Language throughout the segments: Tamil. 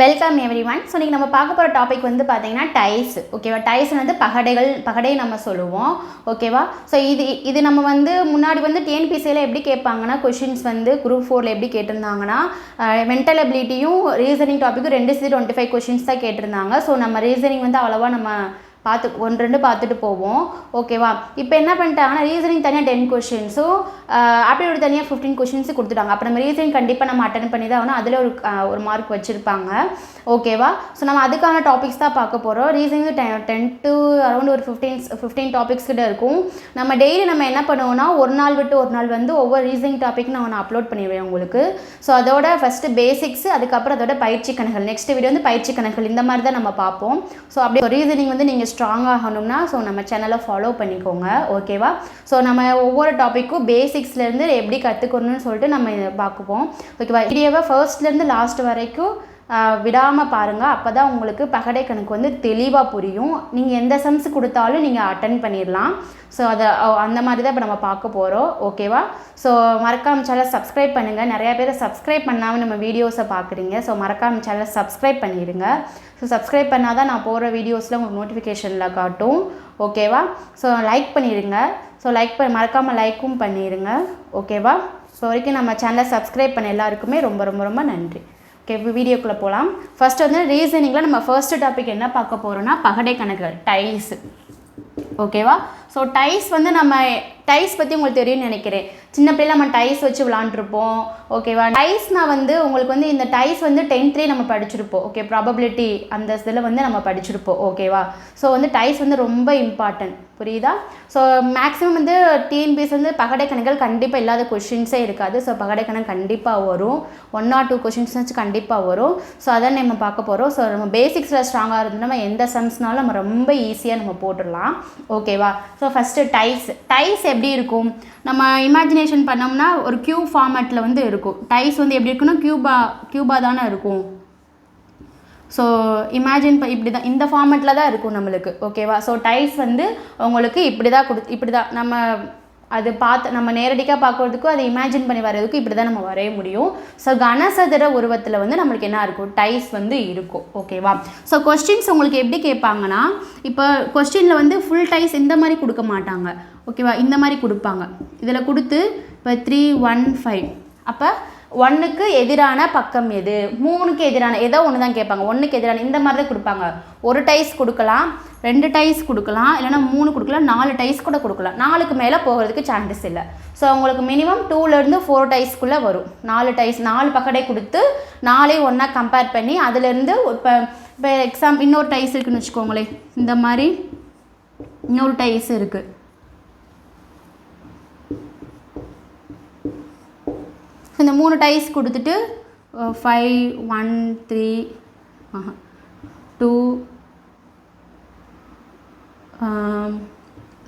Welcome everyone. ஸோ நீங்கள் நம்ம பார்க்க போகிற டாபிக் வந்து பார்த்தீங்கன்னா டைஸ். ஓகேவா, டைஸ் வந்து பகடை நம்ம சொல்லுவோம். ஓகேவா, ஸோ இது நம்ம வந்து முன்னாடி வந்து டிஎன்பிசியில் எப்படி கேட்பாங்கன்னா கொஷின்ஸ் வந்து குரூப் 4ல் எப்படி கேட்டிருந்தாங்கன்னா மென்டல் எபிலிட்டியும் ரீசனிங் டாப்பிக்கும் 225 கொஷின்ஸ் தான் கேட்டிருந்தாங்க. ஸோ நம்ம ரீசனிங் வந்து அவ்வளோவா நம்ம ஒன்று ரெண்டு பார்த்துட்டு போவோம். ஓகேவா, இப்போ என்ன பண்ணிட்டாங்கன்னா ரீசனிங் தனியாக 10 கொஷின்ஸும் ஆப்டிடியூட் தனியாக 15 கொஷின்ஸும் கொடுத்துட்டாங்க. அப்போ நம்ம ரீசனிங் கண்டிப்பாக நம்ம அட்டன் பண்ணி தான் ஆகணும். அதில் ஒரு மார்க் வச்சுருப்பாங்க. ஓகேவா, ஸோ நம்ம அதுக்கான டாபிக்ஸ் தான் பார்க்க போகிறோம். ரீசனிங் 10 to அரௌண்ட் ஒரு 15 டாபிக்ஸ் கிட்ட இருக்கும். நம்ம டெய்லி நம்ம என்ன பண்ணுவோம்னா ஒரு நாள் விட்டு ஒரு நாள் வந்து ஒவ்வொரு ரீசனிங் டாபிக் நான் அப்லோட் பண்ணிடுவேன் உங்களுக்கு. ஸோ அதோட ஃபஸ்ட்டு பேசிக்ஸ், அதுக்கப்புறம் அதோட பயிற்சி கணக்குகள், நெக்ஸ்ட் வீடியோ வந்து பயிற்சி கணக்குகள், இந்த மாதிரி தான் நம்ம பார்ப்போம். ஸோ அப்படி ரீசனிங் வந்து நீங்கள் ஸ்ட்ராங் ஆகணும்னா ஸோ நம்ம சேனலை ஃபாலோ பண்ணிக்கோங்க. ஓகேவா, ஸோ நம்ம ஒவ்வொரு டாப்பிக்கும் பேசிக்ஸ்லேருந்து எப்படி கற்றுக்கணும்னு சொல்லிட்டு நம்ம இதை பார்க்குவோம். ஓகேவா, வீடியோவை ஃபர்ஸ்ட்லேருந்து லாஸ்ட் வரைக்கும் விடாமல் பாருங்கள். அப்போ தான் உங்களுக்கு பகடை கணக்கு வந்து தெளிவாக புரியும். நீங்கள் எந்த சம்ஸ் கொடுத்தாலும் நீங்கள் அட்டன் பண்ணிடலாம். ஸோ அந்த மாதிரி தான் இப்போ நம்ம பார்க்க போகிறோம். ஓகேவா, ஸோ மறக்காம சேனல் சப்ஸ்கிரைப் பண்ணுங்கள். நிறையா பேர் சப்ஸ்கிரைப் பண்ணாமல் நம்ம வீடியோஸை பார்க்குறீங்க. ஸோ மறக்காம சேனல் சப்ஸ்கிரைப் பண்ணிடுங்க. ஸோ சப்ஸ்கிரைப் பண்ணால் தான் நான் போகிற வீடியோஸில் உங்களுக்கு நோட்டிஃபிகேஷனில் காட்டும். ஓகேவா, ஸோ லைக் பண்ணிடுங்க. ஸோ மறக்காமல் லைக்கும் பண்ணிடுங்க. ஓகேவா, ஸோ வரைக்கும் நம்ம சேனலை சப்ஸ்கிரைப் பண்ண எல்லாருக்குமே ரொம்ப ரொம்ப ரொம்ப நன்றி. ஓகே, இப்போ வீடியோக்குள்ளே போகலாம். ஃபஸ்ட்டு வந்து ரீசனிங்கில் நம்ம ஃபர்ஸ்ட்டு டாபிக் என்ன பார்க்க போகிறோன்னா பகடை கணக்குகள், டைஸ். ஓகேவா, ஸோ டைஸ் வந்து நம்ம டைஸ் பற்றி உங்களுக்கு தெரியும்னு நினைக்கிறேன். சின்ன பிள்ளைல நம்ம டைஸ் வச்சு விளாண்டுருப்போம். ஓகேவா, டைஸ்னால் வந்து உங்களுக்கு வந்து இந்த டைஸ் வந்து 10th நம்ம படிச்சிருப்போம். ஓகே, ப்ராபபிலிட்டி அந்த இதில் வந்து நம்ம படிச்சிருப்போம். ஓகேவா, ஸோ வந்து டைஸ் வந்து ரொம்ப இம்பார்ட்டன்ட், புரியுதா? ஸோ மேக்ஸிமம் வந்து டிஎன்பிஎஸ்சி வந்து பகடை கணக்குகள் கண்டிப்பாக இல்லாத கொஷின்ஸே இருக்காது. ஸோ பகடை கணக்கு கண்டிப்பாக வரும். 1 or 2 கொஷின்ஸ் கண்டிப்பாக வரும். ஸோ அதான் நம்ம பார்க்க போகிறோம். ஸோ நம்ம பேசிக்ஸில் ஸ்ட்ராங்காக இருந்தோம்னா நம்ம எந்த சம்ஸ்னாலும் நம்ம ரொம்ப ஈஸியாக நம்ம போட்டுடலாம். ஓகேவா, ஸோ ஃபஸ்ட்டு டைஸ் எப்படி இருக்கும்? நம்ம இமேஜினேஷன் பண்ணோம்னா ஒரு கியூப் ஃபார்மேட்டில் வந்து இருக்கும். டைஸ் வந்து எப்படி இருக்குன்னா கியூபாக தானே இருக்கும். ஸோ இமேஜின் இப்படி தான் இந்த ஃபார்மேட்டில் தான் இருக்கும் நம்மளுக்கு. ஓகேவா, ஸோ டைஸ் வந்து உங்களுக்கு இப்படி தான் நம்ம அது நம்ம நேரடியாக பார்க்குறதுக்கும் அதை இமேஜின் பண்ணி வர்றதுக்கும் இப்படி தான் நம்ம வரைய முடியும். ஸோ கனசதுர உருவத்தில் வந்து நம்மளுக்கு என்ன இருக்கும், டைஸ் வந்து இருக்கும். ஓகேவா, ஸோ கொஸ்டின்ஸ் உங்களுக்கு எப்படி கேட்பாங்கன்னா இப்போ கொஸ்டினில் வந்து ஃபுல் டைஸ் இந்த மாதிரி கொடுக்க மாட்டாங்க. ஓகேவா, இந்த மாதிரி கொடுப்பாங்க. இதில் கொடுத்து இப்போ 3, 1, 5 அப்போ 1க்கு எதிரான பக்கம் எது, 3க்கு எதிரான ஏதோ ஒன்று தான் கேட்பாங்க. 1க்கு எதிரான இந்த மாதிரி தான் கொடுப்பாங்க. ஒரு டைஸ் கொடுக்கலாம், 2 டைஸ் கொடுக்கலாம், இல்லைனா 3 கொடுக்கலாம், 4 டைஸ் கூட கொடுக்கலாம். 4க்கு மேலே போகிறதுக்கு சான்சஸ் இல்லை. ஸோ உங்களுக்கு மினிமம் 2லேருந்து 4 டைஸ்க்குள்ளே வரும். 4 டைஸ் 4 பகடை கொடுத்து 4 ஒன்றா கம்பேர் பண்ணி அதுலேருந்து இப்போ எக்ஸாம் இன்னொரு டைஸ் இருக்குதுன்னு வச்சுக்கோங்களேன். இந்த மாதிரி இன்னொரு டைஸ் இருக்குது. இந்த 3 டைஸ் கொடுத்துட்டு 5, 1, 3, 2,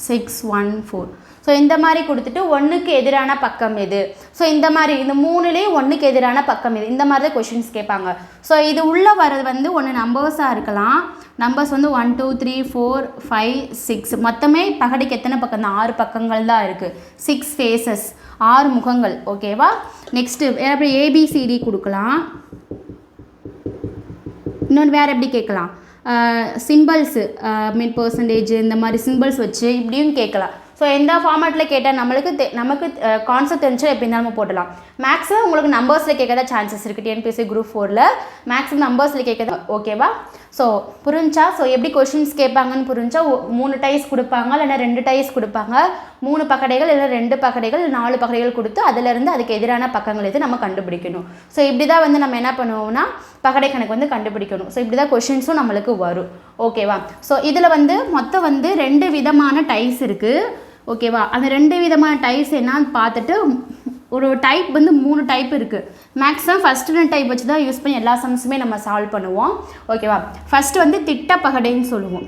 6, 1, 4. ஸோ இந்த மாதிரி கொடுத்துட்டு 1க்கு எதிரான பக்கம் எது, ஸோ இந்த மாதிரி இந்த 3லேயும் 1க்கு எதிரான பக்கம் எது, இந்த மாதிரி தான் கொஷின்ஸ் கேட்பாங்க. ஸோ இது உள்ளே வர்றது வந்து ஒன்று நம்பர்ஸாக இருக்கலாம். நம்பர்ஸ் வந்து 1, 2, 3, 4, 5, 6 மொத்தமே பகடைக்கு எத்தனை பக்கம் தான், 6 பக்கங்கள் தான் இருக்குது. 6 ஃபேஸஸ், 6 முகங்கள். ஓகேவா, நெக்ஸ்ட்டு அப்படி ஏபிசிடி கொடுக்கலாம். இன்னொன்று வேறு எப்படி கேட்கலாம், சிம்பிள்ஸு மீன் பர்சன்டேஜ் இந்த மாதிரி சிம்பிள்ஸ் வச்சு இப்படியும் கேட்கலாம். ஸோ எந்த ஃபார்மேட்டில் கேட்டால் நமக்கு கான்செப்ட் தெரிஞ்சால் எப்படி இருந்தாலும் போடலாம். மேக்ஸிமம் உங்களுக்கு நம்பர்ஸில் கேட்க தான் சான்சஸ் இருக்குது. டிஎன்பிஎஸ்சி குரூப் 4ல் மேக்ஸிமம் நம்பர்ஸில் கேட்க தான். ஓகேவா, ஸோ புரிஞ்சா? ஸோ எப்படி கொஷின்ஸ் கேட்பாங்கன்னு புரிஞ்சா 3 டைஸ் கொடுப்பாங்க, இல்லைனா 2 டைஸ் கொடுப்பாங்க, 3 பகடைகள் இல்லை 2 பகடைகள் 4 பகடைகள் கொடுத்து அதிலேருந்து அதுக்கு எதிரான பக்கங்கள் எது நம்ம கண்டுபிடிக்கணும். ஸோ இப்படி தான் வந்து நம்ம என்ன பண்ணுவோம்னா பகடை கணக்கு வந்து கண்டுபிடிக்கணும். ஸோ இப்படி தான் கொஷின்ஸும் நம்மளுக்கு வரும். ஓகேவா, ஸோ இதில் வந்து மொத்தம் வந்து 2 விதமான டைஸ் இருக்குது. ஓகேவா, அந்த 2 விதமான டைப்ஸ் என்னன்னு பார்த்துட்டு ஒரு டைப் வந்து 3 டைப் இருக்குது. மேக்ஸிமம் ஃபஸ்ட்டு 2 டைப் வச்சு தான் யூஸ் பண்ணி எல்லா சம்ஸுமே நம்ம சால்வ் பண்ணுவோம். ஓகேவா, ஃபஸ்ட்டு வந்து திட்டப்பகடைன்னு சொல்லுவோம்.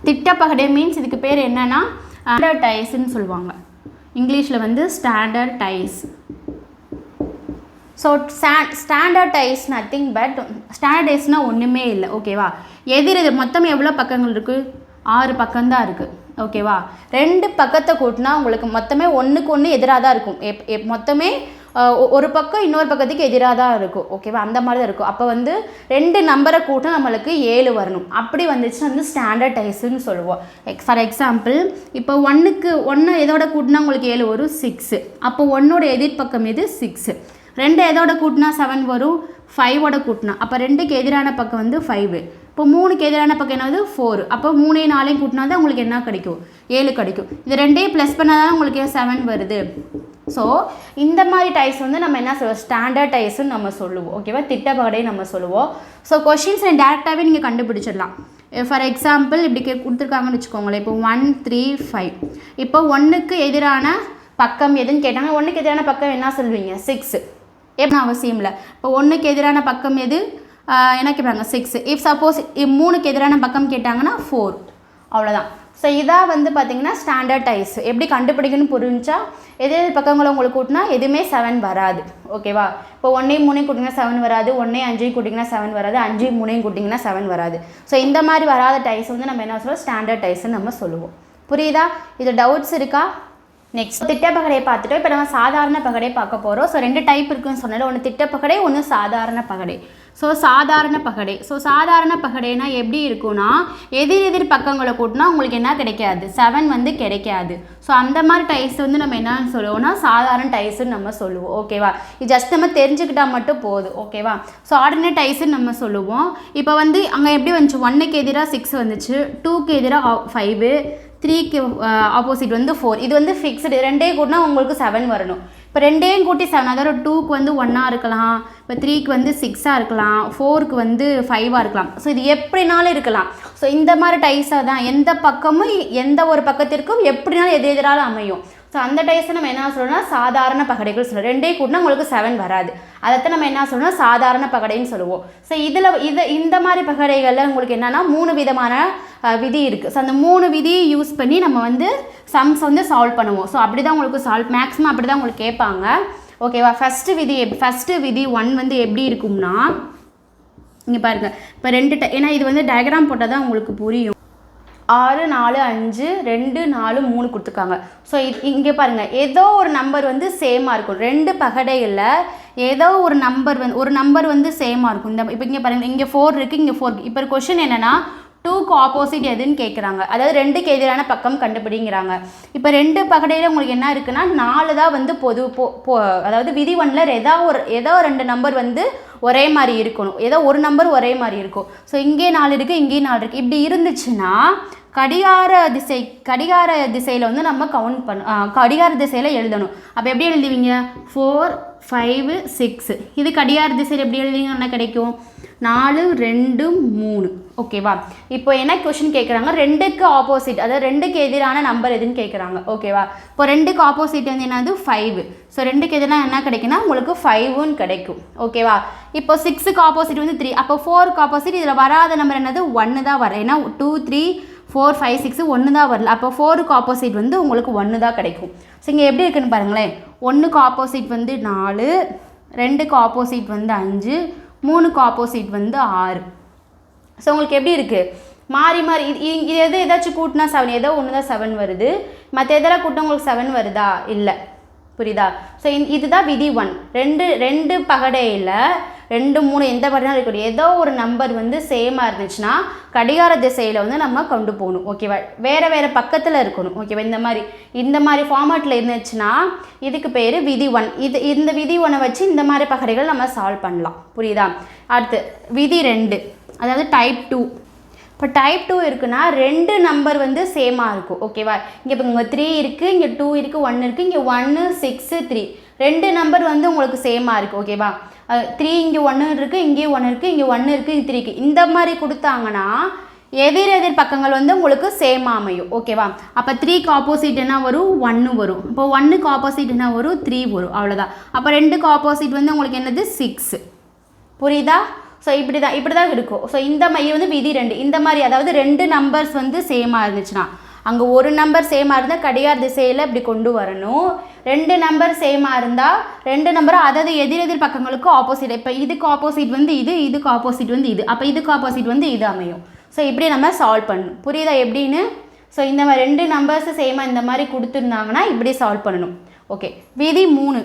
திட்டப்பகடை மீன்ஸ் இதுக்கு பேர் என்னென்னா ஸ்டாண்டர்ட் டைஸ்ன்னு சொல்லுவாங்க. இங்கிலீஷில் வந்து standard dies. So standard dies nothing but standard டைஸ்னால் ஒன்றுமே இல்லை. ஓகேவா, எதிர் மொத்தம் எவ்வளோ பக்கங்கள் இருக்குது, 6 பக்கம்தான் இருக்குது. ஓகேவா, 2 பக்கத்தை கூட்டினா உங்களுக்கு மொத்தமே 1க்கு 1 எதிராக தான் இருக்கும். மொத்தமே ஒரு பக்கம் இன்னொரு பக்கத்துக்கு எதிராக தான் இருக்கும். ஓகேவா, அந்த மாதிரி தான் இருக்கும். அப்போ வந்து 2 நம்பரை கூட்டம் நம்மளுக்கு 7 வரணும். அப்படி வந்துச்சுன்னா வந்து ஸ்டாண்டர்ட் டைஸ்ன்னு சொல்லுவோம். ஃபார் எக்ஸாம்பிள் இப்போ 1 எதோட கூட்டினா உங்களுக்கு 7 வரும்? 6. அப்போ 1ஓட எதிர்பக்கம் எது? 6. 2 எதோட கூட்டினா 7 வரும்? 5ஓட கூட்டினா. அப்போ 2க்கு எதிரான பக்கம் வந்து 5. இப்போ 3க்கு எதிரான பக்கம் என்னது? 4. அப்போ 3 4 கூட்டினா தான் உங்களுக்கு என்ன கிடைக்கும்? 7 கிடைக்கும். இது 2 ப்ளஸ் பண்ணால் தான் உங்களுக்கு 7 வருது. ஸோ இந்த மாதிரி டைஸ் வந்து நம்ம என்ன சொல்லுவோம்? ஸ்டாண்டர்ட் டைஸ்ன்னு நம்ம சொல்லுவோம். ஓகேவா, திட்டப்பகடை நம்ம சொல்லுவோம். ஸோ கொஷின்ஸ் டேரெக்டாகவே நீங்கள் கண்டுபிடிச்சிடலாம். ஃபார் எக்ஸாம்பிள் இப்படி கொடுத்துருக்காங்கன்னு வச்சுக்கோங்களேன். இப்போ 1 3 5. இப்போ 1க்கு எதிரான பக்கம் எதுன்னு கேட்டாங்க. 1க்கு எதிரான பக்கம் என்ன சொல்வீங்க? 6. எப்படின்னு அவசியம் இல்லை. இப்போ 1க்கு எதிரான பக்கம் எது என்ன கேட்பாங்க? 6. இஃப் சப்போஸ் 3க்கு எதிரான பக்கம் கேட்டாங்கன்னா 4. அவ்வளோதான். ஸோ இதாக வந்து பார்த்திங்கன்னா ஸ்டாண்டர்ட் டைஸ். எப்படி கண்டுபிடிக்கணும்னு புரிஞ்சா எதிர் பக்கங்களை உங்களுக்கு கூட்டினா எதுவுமே 7 வராது. ஓகேவா, இப்போ 1 3 கூட்டிங்கன்னா 7 வராது, 1 5 கூட்டிங்கன்னா 7 வராது, 5 3 கூட்டிங்கன்னா 7 வராது. ஸோ இந்த மாதிரி வராத டைஸ் வந்து நம்ம என்ன சொல்லுவோம்? ஸ்டாண்டர்ட் டைஸ்ன்னு நம்ம சொல்லுவோம். புரியுதா? இது டவுட்ஸ் இருக்கா? நெக்ஸ்ட் திட்டப்பகடையை பார்த்துட்டோம். இப்போ நம்ம சாதாரண பகடை பார்க்க போகிறோம். ஸோ 2 டைப் இருக்குன்னு சொன்னால, ஒன்று திட்டப்பகடை, ஒன்று சாதாரண பகடை. சாதாரண பகடை. சாதாரண பகடைனா எப்படி இருக்கும்னா எதிர் பக்கங்களை கூட்டினா உங்களுக்கு என்ன கிடைக்காது? 7 வந்து கிடைக்காது. ஸோ அந்த மாதிரி டைஸ் வந்து நம்ம என்னன்னு சொல்லுவோம்னா சாதாரண டைஸ்ன்னு நம்ம சொல்லுவோம். ஓகேவா, இது ஜஸ்ட் நம்ம தெரிஞ்சுக்கிட்டால் மட்டும் போதும். ஓகேவா, ஸோ ஆர்டினேட் டைஸ்ன்னு நம்ம சொல்லுவோம். இப்போ வந்து அங்கே எப்படி வந்துச்சு? 1க்கு எதிராக 6 வந்துச்சு, 2க்கு எதிராக 5, 3க்கு ஆப்போசிட் வந்து 4. இது வந்து ஃபிக்ஸ்டு. 2 கூட்டினா உங்களுக்கு 7 வரணும். இப்போ 2 கூட்டி 7, அதாவது 2க்கு வந்து 1ஆக இருக்கலாம், இப்போ 3க்கு வந்து 6ஆக இருக்கலாம், 4க்கு வந்து 5ஆக இருக்கலாம். ஸோ இது எப்படினாலும் இருக்கலாம். ஸோ இந்த மாதிரி டைஸாக தான் எந்த பக்கமும் எந்த ஒரு பக்கத்திற்கும் எப்படினாலும் எதிராலும் அமையும். ஸோ அந்த டைஸை நம்ம என்ன சொல்கிறோம்னா சாதாரண பகடைகள் சொல்லுவோம். 2 கூட்டினா உங்களுக்கு 7 வராது. அதைத்தான் நம்ம என்ன சொல்கிறோம்னா சாதாரண பகடைன்னு சொல்லுவோம். ஸோ இந்த மாதிரி பகடைகளில் உங்களுக்கு என்னென்னா 3 விதமான விதி இருக்குது. ஸோ அந்த 3 விதியை யூஸ் பண்ணி நம்ம வந்து சம்ஸ் வந்து சால்வ் பண்ணுவோம். ஸோ அப்படி தான் உங்களுக்கு மேக்ஸிமம் அப்படி தான் உங்களுக்கு கேட்பாங்க. ஓகேவா, ஃபஸ்ட்டு விதி 1 வந்து எப்படி இருக்கும்னா இங்கே பாருங்கள். இப்போ 2 ஏன்னா இது வந்து டயக்ராம் போட்டால் தான் உங்களுக்கு புரியும். 6 4 5 2 4 3 கொடுத்துருக்காங்க. ஸோ இங்கே பாருங்கள், ஏதோ ஒரு நம்பர் வந்து சேமாக இருக்கும். 2 பகடையில் ஏதோ ஒரு நம்பர் வந்து சேமாக இருக்கும். இந்த இப்போ இங்கே பாருங்கள், இங்கே 4 இருக்குது, இங்கே 4. இப்போ கொஷின் என்னென்னா 2க்கு ஆப்போசிட் எதுன்னு கேட்குறாங்க. அதாவது 2க்கு எதிரான பக்கம் கண்டுபிடிங்கிறாங்க. இப்போ 2 பகடையில் உங்களுக்கு என்ன இருக்குன்னா 4 தான் வந்து அதாவது விதி 1ல் ஏதோ 2 நம்பர் வந்து ஒரே மாதிரி இருக்கணும். ஏதோ ஒரு நம்பர் ஒரே மாதிரி இருக்கும். ஸோ இங்கே 4 இருக்குது, இங்கே 4 இருக்குது. இப்படி இருந்துச்சுன்னா கடிகார திசையில் வந்து நம்ம கடிகார திசையில் எழுதணும். அப்போ எப்படி எழுதுவீங்க? 4 5 6. இது கடிகார திசையில் எப்படி எழுதுவீங்கன்னா கிடைக்கும் 4 2 3. ஓகேவா, இப்போ என்ன கொஷின் கேட்குறாங்க? 2க்கு ஆப்போசிட், அதாவது 2க்கு எதிரான நம்பர் எதுன்னு கேட்குறாங்க. ஓகேவா, இப்போ 2க்கு ஆப்போசிட் வந்து என்னது? 5. ஸோ 2க்கு எதிராக என்ன கிடைக்குன்னா உங்களுக்கு 5ன்னு கிடைக்கும். ஓகேவா, இப்போ 6க்கு ஆப்போசிட் வந்து 3. அப்போ 4க்கு ஆப்போசிட் இதில் வராத நம்பர் என்னது? 1 தான் வரும். ஏன்னா 2 3 4 5 6 1 தான் வரல. அப்போ 4க்கு ஆப்போசிட் வந்து உங்களுக்கு 1 தான் கிடைக்கும். ஸோ இங்கே எப்படி இருக்குன்னு பாருங்களேன். 1க்கு ஆப்போசிட் வந்து 4, 2க்கு ஆப்போசிட் வந்து 5, 3க்கு ஆப்போசிட் வந்து 6. ஸோ உங்களுக்கு எப்படி இருக்குது? மாறி இது ஏதாச்சும் கூட்டினா 7, ஏதோ ஒன்று தான் 7 வருது. மற்ற எதெல்லாம் கூட்டினா உங்களுக்கு 7 வருதா? இல்லை. புரியுதா? ஸோ இதுதான் விதி 1. 2 பகடையில் 2 3 எந்த பகடையும் இருக்கக்கூடிய ஏதோ ஒரு நம்பர் வந்து சேமாக இருந்துச்சுன்னா கடிகார திசையில் வந்து நம்ம கொண்டு போகணும். ஓகேவா, வேறு பக்கத்தில் இருக்கணும். ஓகேவா, இந்த மாதிரி ஃபார்மேட்டில் இருந்துச்சுன்னா இதுக்கு பேர் விதி 1. இந்த விதி 1 வச்சு இந்த மாதிரி பகடைகள் நம்ம சால்வ் பண்ணலாம். புரியுதா? அடுத்து விதி 2, அதாவது டைப் 2. இப்போ டைப் 2 இருக்குன்னா 2 நம்பர் வந்து சேமாக இருக்கும். ஓகேவா, இங்கே இப்போ இங்கே 3 இருக்குது, இங்கே 2 இருக்குது, 1 இருக்குது, இங்கே 1 6 3. 2 நம்பர் வந்து உங்களுக்கு சேமாக இருக்குது. ஓகேவா, 3 இங்கே 1 இருக்குது, இங்கே 1 இருக்குது, இங்கே 1 இருக்குது, இங்கே 3 இருக்குது. இந்த மாதிரி கொடுத்தாங்கன்னா எதிர் பக்கங்கள் வந்து உங்களுக்கு சேமாக அமையும். ஓகேவா, அப்போ 3க்கு ஆப்போசிட் என்ன வரும்? 1 வரும். இப்போ 1க்கு ஆப்போசிட் என்ன வரும்? 3 வரும். அவ்வளோதான். அப்போ 2க்கு ஆப்போசிட் வந்து உங்களுக்கு என்னது? 6. புரியுதா? ஸோ இப்படி தான் இருக்கும். ஸோ இது வந்து விதி 2. இந்த மாதிரி அதாவது 2 நம்பர்ஸ் வந்து சேமாக இருந்துச்சுன்னா அங்கே ஒரு நம்பர் சேமாக இருந்தால் கடிகார திசையில் இப்படி கொண்டு வரணும். 2 நம்பர் சேமாக இருந்தால் 2 நம்பரும் அதாவது எதிர் பக்கங்களுக்கு ஆப்போசிட். இப்போ இதுக்கு ஆப்போசிட் வந்து இதுக்கு ஆப்போசிட் வந்து இது, அப்போ இதுக்கு ஆப்போசிட் வந்து இது அமையும். ஸோ இப்படி நம்ம சால்வ் பண்ணணும். புரியுதா எப்படின்னு? ஸோ இந்த மாதிரி 2 நம்பர்ஸ் சேமாக இந்த மாதிரி கொடுத்துருந்தாங்கன்னா இப்படி சால்வ் பண்ணணும். ஓகே, விதி 3.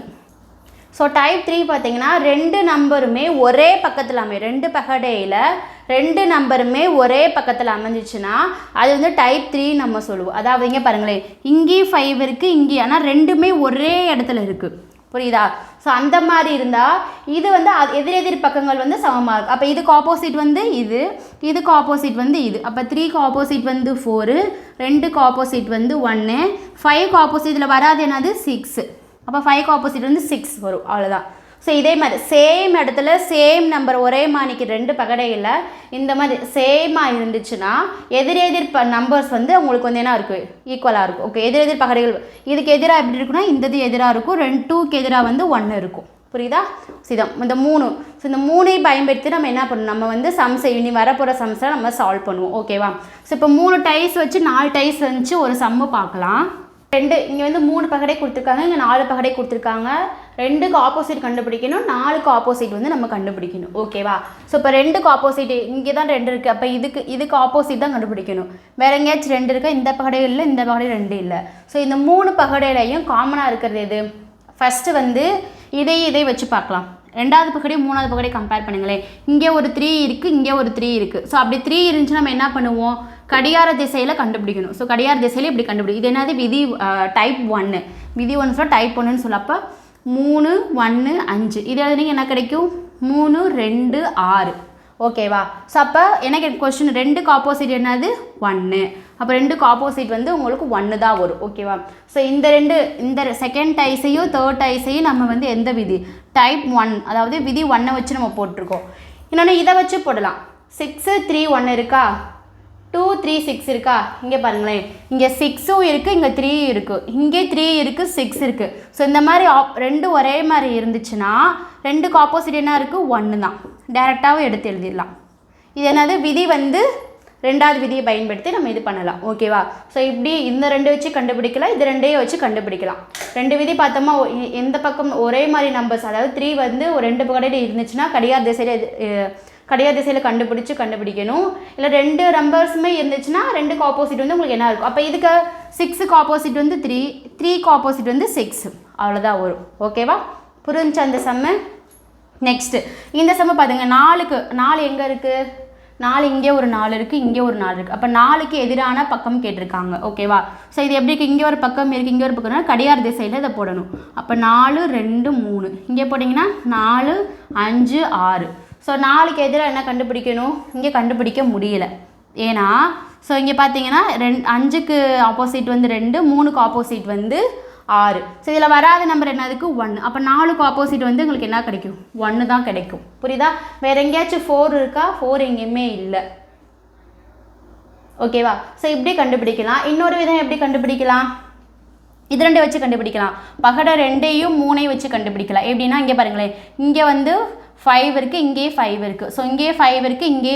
ஸோ டைப் 3 பார்த்தீங்கன்னா 2 நம்பருமே ஒரே பக்கத்தில் அமையும், 2 பகடையில் 2 நம்பருமே ஒரே பக்கத்தில் அமைஞ்சிச்சுன்னா அது வந்து டைப் 3 நம்ம சொல்லுவோம். அதாவது இங்கே பாருங்களேன், இங்கேயும் 5 இருக்குது, இங்கேயும், ஆனால் ரெண்டுமே ஒரே இடத்துல இருக்குது. புரியுதா? ஸோ அந்த மாதிரி இருந்தால் இது வந்து எதிரெதிர் பக்கங்கள் வந்து சமமாக இருக்குது. அப்போ இதுக்கு ஆப்போசிட் வந்து இது, இதுக்கு ஆப்போசிட் வந்து இது. அப்போ 3க்கு ஆப்போசிட் வந்து 4, 2க்கு ஆப்போசிட் வந்து 1, 5க்கு ஆப்போசிட்டில் வராது என்னது 6. அப்போ 5க்கு ஆப்போசிட் வந்து 6 வரும், அவ்வளோதான். ஸோ இதே மாதிரி சேம் இடத்துல சேம் நம்பர் ஒரே மாணிக்கு 2 பகடையில் இந்த மாதிரி சேமாக இருந்துச்சுன்னா எதிரெதிர் நம்பர்ஸ் வந்து உங்களுக்கு வந்து என்ன இருக்குது, ஈக்குவலாக இருக்கும். ஓகே, எதிரெதிர் பகடைகள் இதுக்கு எதிராக எப்படி இருக்குன்னா இந்த இது எதிராக இருக்கும், 2க்கு எதிராக வந்து 1 இருக்கும். புரியுதா? சிதம் இந்த 3. ஸோ இந்த 3ஐ பயன்படுத்தி நம்ம என்ன பண்ணணும், நம்ம வந்து சம்ஸை இனி வரப்போகிற சம்ஸை நம்ம சால்வ் பண்ணுவோம். ஓகேவா? ஸோ இப்போ 3 டைஸ் வச்சு 4 டைஸ் வச்சு ஒரு சம்மு பார்க்கலாம். இங்கே வந்து 3 பகடை கொடுத்துருக்காங்க, இங்கே 4 பகடை கொடுத்துருக்காங்க. 2க்கு ஆப்போசிட் கண்டுபிடிக்கணும், 4க்கு ஆப்போசிட் வந்து நம்ம கண்டுபிடிக்கணும். ஓகேவா? ஸோ இப்போ 2க்கு ஆப்போசிட் இங்கே தான் 2 இருக்குது, அப்போ இதுக்கு ஆப்போசிட் தான் கண்டுபிடிக்கணும். வேறு எங்கேயாச்சும் 2 இருக்கா? இந்த பகடை இல்லை, இந்த பகடை 2 இல்லை. ஸோ இந்த 3 பகடையிலையும் காமனாக இருக்கிறது எது? ஃபஸ்ட்டு வந்து இதை வச்சு பார்க்கலாம். 2வது பகடை 3வது பகடை கம்பேர் பண்ணுங்களேன். இங்கே ஒரு 3 இருக்குது, இங்கே ஒரு 3 இருக்குது. ஸோ அப்படி 3 இருந்துச்சுன்னா நம்ம என்ன பண்ணுவோம், கடிகார திசையில் கண்டுபிடிக்கணும். ஸோ கடிகார திசையில் இப்படி கண்டுபிடிக்கும். இது என்னது விதி டைப் 1. விதி 1 சொல்ல டைப் 1ன்னு சொல்ல. அப்போ 3 1 5 இது எழுதுனீங்க என்ன கிடைக்கும், 3 2 6. ஓகேவா? ஸோ அப்போ எனக்கு கொஸ்டின் 2க்கு ஆப்போசிட் என்னது 1. அப்போ 2க்கு ஆப்போசிட் வந்து உங்களுக்கு 1 தான் வரும். ஓகேவா? ஸோ இந்த செகண்ட் டைஸையும் தேர்ட் டைஸையும் நம்ம வந்து எந்த விதி டைப் 1, அதாவது விதி 1 வச்சு நம்ம போட்டிருக்கோம். இன்னொன்று இதை வச்சு போடலாம். 6 3 1 இருக்கா, 2 3 6 இருக்கா. இங்கே பாருங்களேன், இங்கே 6ம் இருக்குது, இங்கே 3 இருக்குது, இங்கே 3 இருக்குது, 6 இருக்குது. ஸோ இந்த மாதிரி ரெண்டும் ஒரே மாதிரி இருந்துச்சுன்னா 2க்கு ஆப்போசிட் என்ன இருக்குது 1 தான். டேரெக்டாகவும் எடுத்து எழுதிடலாம். இது என்னது விதி வந்து 2வது விதியை பயன்படுத்தி நம்ம இது பண்ணலாம். ஓகேவா? ஸோ இப்படி இந்த 2 வச்சு கண்டுபிடிக்கலாம், இது 2ஐயும் வச்சு கண்டுபிடிக்கலாம். 2 விதி பார்த்தோமா, எந்த பக்கம் ஒரே மாதிரி நம்பர்ஸ், அதாவது 3 வந்து ஒரு 2 பக்கடையில் இருந்துச்சுன்னா கடிகார திசையில் கண்டுபிடிக்கணும். இல்லை 2 நம்பர்ஸுமே இருந்துச்சுன்னா 2க்கு ஆப்போசிட் வந்து உங்களுக்கு என்ன இருக்கும். அப்போ இதுக்கு 6க்கு ஆப்போசிட் வந்து 3, 3க்கு ஆப்போசிட் வந்து 6, அவ்வளோதான் வரும். ஓகேவா? புரிஞ்சு அந்த சம்மு. நெக்ஸ்ட்டு இந்த சம்மு பார்த்துங்க. 4 எங்கே இருக்குது, 4 இங்கே ஒரு 4 இருக்குது, இங்கே ஒரு 4 இருக்குது. அப்போ 4க்கு எதிரான பக்கம் கேட்டிருக்காங்க. ஓகேவா? ஸோ இது எப்படி இருக்குது, இங்கே ஒரு பக்கம் இருக்குது, இங்கே ஒரு பக்கம்னா கடிகார திசையில் இதை போடணும். அப்போ 4 2 3 இங்கே போட்டிங்கன்னா 4 5 6. ஸோ 4க்கு எதிராக என்ன கண்டுபிடிக்கணும், இங்கே கண்டுபிடிக்க முடியல. ஏன்னா ஸோ இங்கே பார்த்தீங்கன்னா 5க்கு ஆப்போசிட் வந்து 2, 3க்கு ஆப்போசிட் வந்து 6. ஸோ இதில் வராத நம்பர் என்னதுக்கு 1. அப்போ 4க்கு ஆப்போசிட் வந்து உங்களுக்கு என்ன கிடைக்கும், 1 தான் கிடைக்கும். புரியுதா? வேறு எங்கேயாச்சும் 4 இருக்கா, 4 எங்கேயுமே இல்லை. ஓகேவா? ஸோ இப்படி கண்டுபிடிக்கலாம். இன்னொரு விதம் எப்படி கண்டுபிடிக்கலாம், இது 2 வச்சு கண்டுபிடிக்கலாம். பகடை 2ஐயும் 3ஐயும் வச்சு கண்டுபிடிக்கலாம். எப்படின்னா இங்கே பாருங்களேன், இங்கே வந்து 5 இருக்குது, இங்கே 5 இருக்குது. ஸோ இங்கே 5 இருக்குது, இங்கே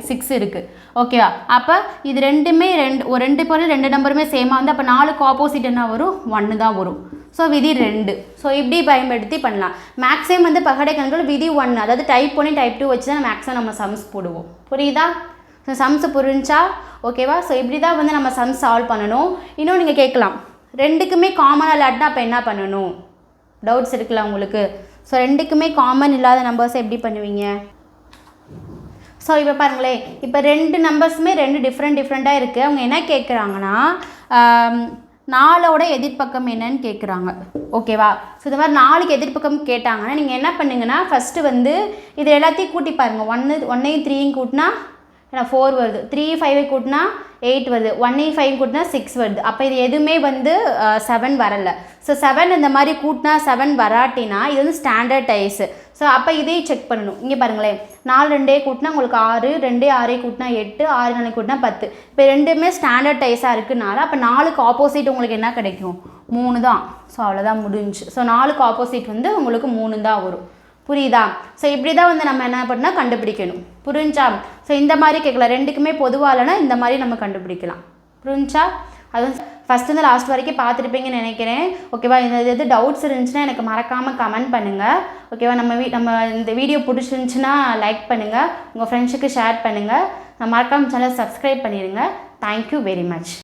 6 இருக்குது. ஓகேவா? அப்போ இது ரெண்டுமே ஒரு 2 பொருள் 2 நம்பருமே சேமாக வந்து அப்போ 4க்கு ஆப்போசிட் என்ன வரும், 1 தான் வரும். ஸோ விதி 2. ஸோ இப்படி பயன்படுத்தி பண்ணலாம். மேக்ஸிமம் வந்து பகடை கணக்குகள் விதி 1, அதாவது டைப் 1 டைப் 2 வச்சு தான் மேக்ஸிமம் நம்ம சம்ஸ் போடுவோம். புரியுதா? ஸோ சம்ஸ் புரிஞ்சா ஓகேவா? ஸோ இப்படி தான் வந்து நம்ம சம்ஸ் சால்வ் பண்ணணும். இன்னும் நீங்கள் கேட்கலாம், 2க்குமே காமனாக இல்லாட்டினா அப்போ என்ன பண்ணணும், டவுட்ஸ் இருக்குல்ல உங்களுக்கு. ஸோ 2க்குமே காமன் இல்லாத நம்பர்ஸை எப்படி பண்ணுவீங்க? ஸோ இப்போ பாருங்களேன், இப்போ 2 நம்பர்ஸுமே 2 டிஃப்ரெண்ட்டாக இருக்குது. அவங்க என்ன கேட்குறாங்கன்னா 4ஓட எதிர்ப்பக்கம் என்னன்னு கேட்குறாங்க. ஓகேவா? ஸோ இந்த மாதிரி 4க்கு எதிர்ப்பக்கம் கேட்டாங்கன்னா நீங்கள் என்ன பண்ணுங்கன்னா ஃபஸ்ட்டு வந்து இது எல்லாத்தையும் கூட்டி பாருங்கள். 1ஐயும் 3ஐயும் கூட்டினா 4 வருது, 3 5 கூட்டினா 8 வருது, 1 5 கூட்டினா 6 வருது. அப்போ இது எதுவுமே வந்து 7 வரலை. ஸோ 7 இந்த மாதிரி கூட்டினா 7 வராட்டினா இது வந்து ஸ்டாண்டர்ட் டைஸு. ஸோ அப்போ இதையும் செக் பண்ணணும். இங்கே பாருங்களேன், 4 2 கூட்டினா உங்களுக்கு 6, 2 6 கூட்டினா 8, 6 4 கூட்டினா 10. இப்போ ரெண்டுமே ஸ்டாண்டர்ட் டைஸாக இருக்குனால அப்போ 4க்கு ஆப்போசிட் உங்களுக்கு என்ன கிடைக்கும், 3 தான். ஸோ அவ்வளோதான் முடிஞ்சு. ஸோ 4க்கு ஆப்போசிட் வந்து உங்களுக்கு 3 தான் வரும். புரியுதா? ஸோ இப்படி தான் வந்து நம்ம என்ன பண்ணால் கண்டுபிடிக்கணும். புரிஞ்சா? ஸோ இந்த மாதிரி கேட்கலாம், 2க்குமே பொதுவாக இல்லைனா இந்த மாதிரி நம்ம கண்டுபிடிக்கலாம். புரிஞ்சா? அதுவும் ஃபஸ்ட்டு லாஸ்ட் வரைக்கும் பார்த்துருப்பீங்கன்னு நினைக்கிறேன். ஓகேவா? எது டவுட்ஸ் இருந்துச்சுன்னா எனக்கு மறக்காமல் கமெண்ட் பண்ணுங்கள். ஓகேவா? நம்ம இந்த வீடியோ பிடிச்சிருந்துச்சுன்னா லைக் பண்ணுங்கள், உங்கள் ஃப்ரெண்ட்ஸுக்கு ஷேர் பண்ணுங்கள். மறக்காமல் சேனல் சப்ஸ்கிரைப் பண்ணிடுங்க. Thank you very much.